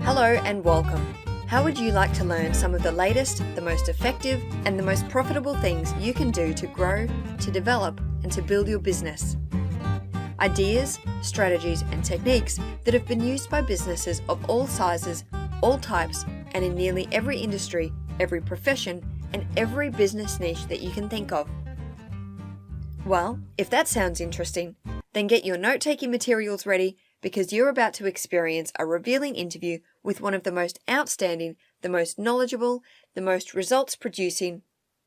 Hello and welcome. How would you like to learn some of the latest, the most effective, and the most profitable things you can do to grow, to develop, and to build your business? Ideas, strategies, and techniques that have been used by businesses of all sizes, all types, and in nearly every industry, every profession, and every business niche that you can think of. Well, if that sounds interesting, then get your note-taking materials ready because you're about to experience a revealing interview with one of the most outstanding, the most knowledgeable, the most results-producing,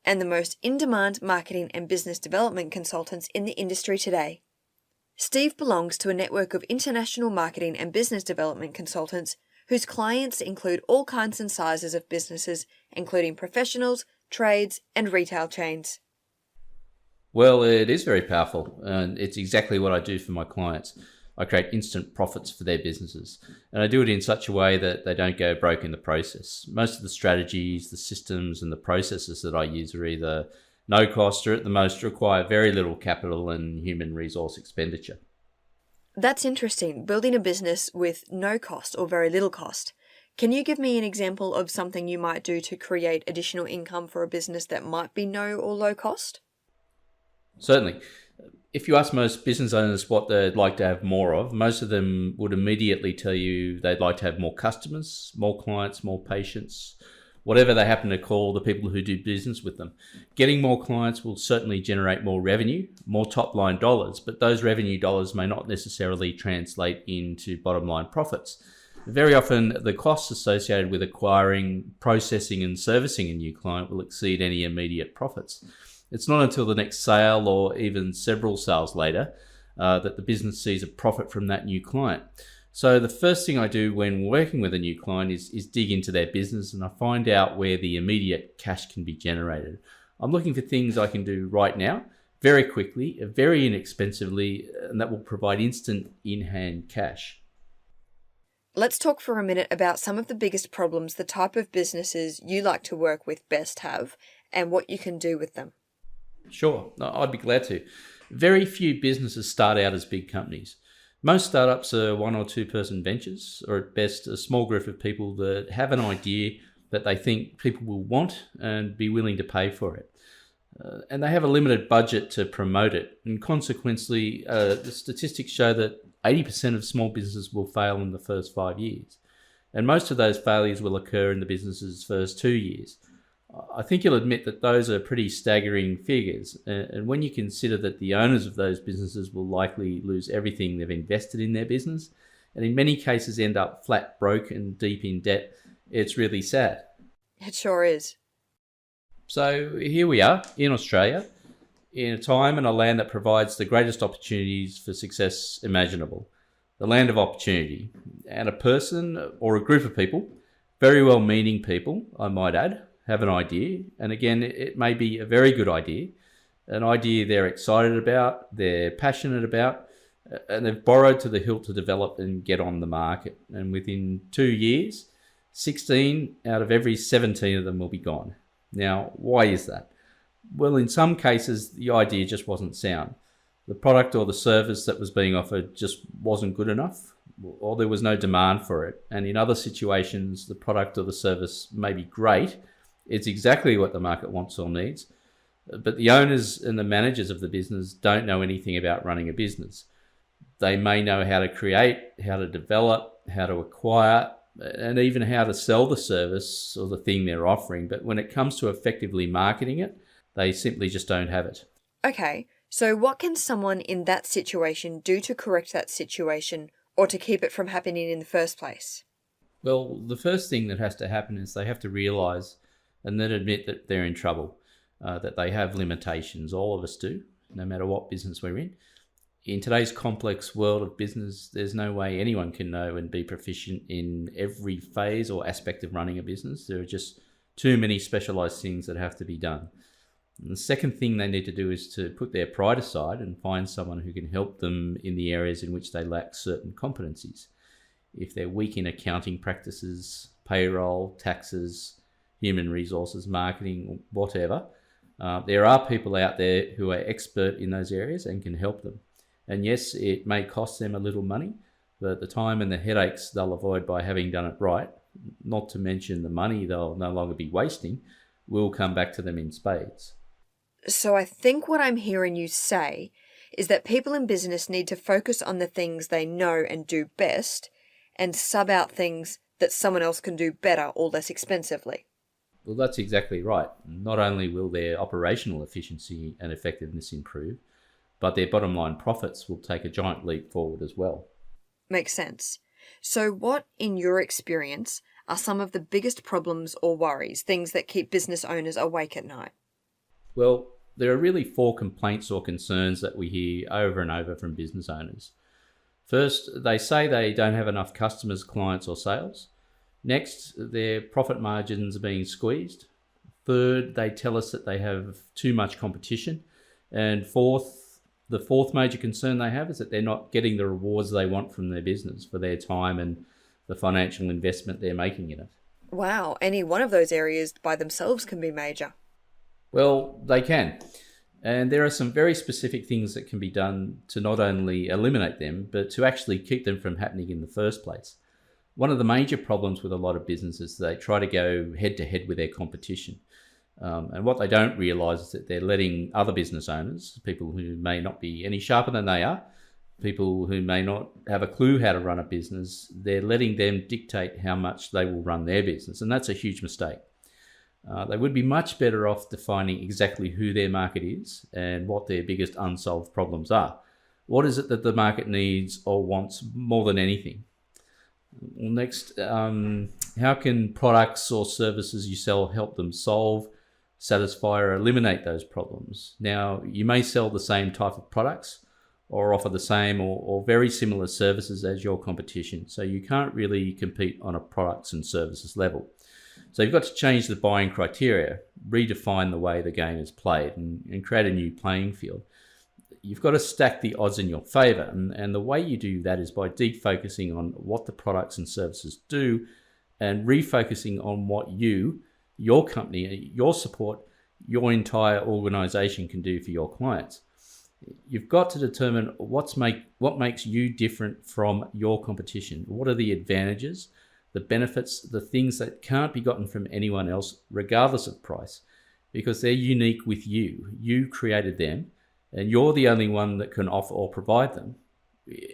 and the most in-demand marketing and business development consultants in the industry today. Steve belongs to a network of international marketing and business development consultants whose clients include all kinds and sizes of businesses, including professionals, trades, and retail chains. Well, it is very powerful, and it's exactly what I do for my clients. I create instant profits for their businesses, and I do it in such a way that they don't go broke in the process. Most of the strategies, the systems, and the processes that I use are either no cost or at the most require very little capital and human resource expenditure. That's interesting, building a business with no cost or very little cost. Can you give me an example of something you might do to create additional income for a business that might be no or low cost? Certainly. If you ask most business owners what they'd like to have more of, most of them would immediately tell you they'd like to have more customers, more clients, more patients, whatever they happen to call the people who do business with them. Getting more clients will certainly generate more revenue, more top-line dollars, but those revenue dollars may not necessarily translate into bottom-line profits. Very often, the costs associated with acquiring, processing, and servicing a new client will exceed any immediate profits. It's not until the next sale or even several sales later that the business sees a profit from that new client. So the first thing I do when working with a new client is dig into their business, and I find out where the immediate cash can be generated. I'm looking for things I can do right now, very quickly, very inexpensively, and that will provide instant in-hand cash. Let's talk for a minute about some of the biggest problems the type of businesses you like to work with best have and what you can do with them. Sure, I'd be glad to. Very few businesses start out as big companies. Most startups are 1 or 2 person ventures, or at best a small group of people that have an idea that they think people will want and be willing to pay for it. And they have a limited budget to promote it. And consequently, the statistics show that 80% of small businesses will fail in the first 5 years. And most of those failures will occur in the business's first 2 years. I think you'll admit that those are pretty staggering figures. And when you consider that the owners of those businesses will likely lose everything they've invested in their business, and in many cases end up flat broke and deep in debt, it's really sad. It sure is. So here we are in Australia, in a time and a land that provides the greatest opportunities for success imaginable. The land of opportunity. And a person or a group of people, very well-meaning people, I might add, have an idea, and again, it may be a very good idea, an idea they're excited about, they're passionate about, and they've borrowed to the hilt to develop and get on the market. And within 2 years, 16 out of every 17 of them will be gone. Now, why is that? Well, in some cases, the idea just wasn't sound. The product or the service that was being offered just wasn't good enough, or there was no demand for it. And in other situations, the product or the service may be great, it's exactly what the market wants or needs, but the owners and the managers of the business don't know anything about running a business. They may know how to create, how to develop, how to acquire, and even how to sell the service or the thing they're offering, but when it comes to effectively marketing it, they simply just don't have it. Okay, so what can someone in that situation do to correct that situation or to keep it from happening in the first place? Well, the first thing that has to happen is they have to realise and then admit that they're in trouble, that they have limitations. All of us do, no matter what business we're in. In today's complex world of business, there's no way anyone can know and be proficient in every phase or aspect of running a business. There are just too many specialised things that have to be done. And the second thing they need to do is to put their pride aside and find someone who can help them in the areas in which they lack certain competencies. If they're weak in accounting practices, payroll, taxes, human resources, marketing, whatever, there are people out there who are expert in those areas and can help them. And yes, it may cost them a little money, but the time and the headaches they'll avoid by having done it right, not to mention the money they'll no longer be wasting, will come back to them in spades. So I think what I'm hearing you say is that people in business need to focus on the things they know and do best and sub out things that someone else can do better or less expensively. Well, that's exactly right. Not only will their operational efficiency and effectiveness improve, but their bottom line profits will take a giant leap forward as well. Makes sense. So what, in your experience, are some of the biggest problems or worries, things that keep business owners awake at night? Well, there are really 4 complaints or concerns that we hear over and over from business owners. First, they say they don't have enough customers, clients, or sales. Next, their profit margins are being squeezed. Third, they tell us that they have too much competition. And fourth, the fourth major concern they have is that they're not getting the rewards they want from their business for their time and the financial investment they're making in it. Wow, any one of those areas by themselves can be major. Well, they can. And there are some very specific things that can be done to not only eliminate them, but to actually keep them from happening in the first place. One of the major problems with a lot of businesses is they try to go head to head with their competition. And what they don't realise is that they're letting other business owners, people who may not be any sharper than they are, people who may not have a clue how to run a business, they're letting them dictate how much they will run their business. And that's a huge mistake. They would be much better off defining exactly who their market is and what their biggest unsolved problems are. What is it that the market needs or wants more than anything? Next, how can products or services you sell help them solve, satisfy, or eliminate those problems? Now, you may sell the same type of products or offer the same or very similar services as your competition, so you can't really compete on a products and services level. So you've got to change the buying criteria, redefine the way the game is played, and create a new playing field. You've got to stack the odds in your favour, and the way you do that is by defocusing on what the products and services do and refocusing on what you, your company, your support, your entire organisation can do for your clients. You've got to determine what makes you different from your competition. What are the advantages, the benefits, the things that can't be gotten from anyone else, regardless of price, because they're unique with you. You created them, and you're the only one that can offer or provide them.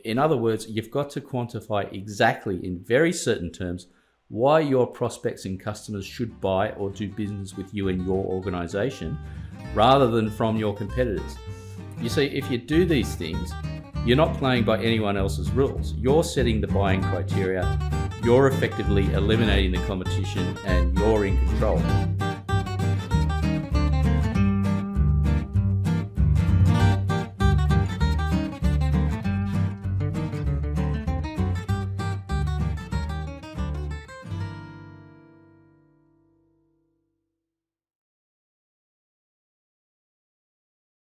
In other words, you've got to quantify exactly in very certain terms why your prospects and customers should buy or do business with you and your organisation, rather than from your competitors. You see, if you do these things, you're not playing by anyone else's rules. You're setting the buying criteria, you're effectively eliminating the competition, and you're in control.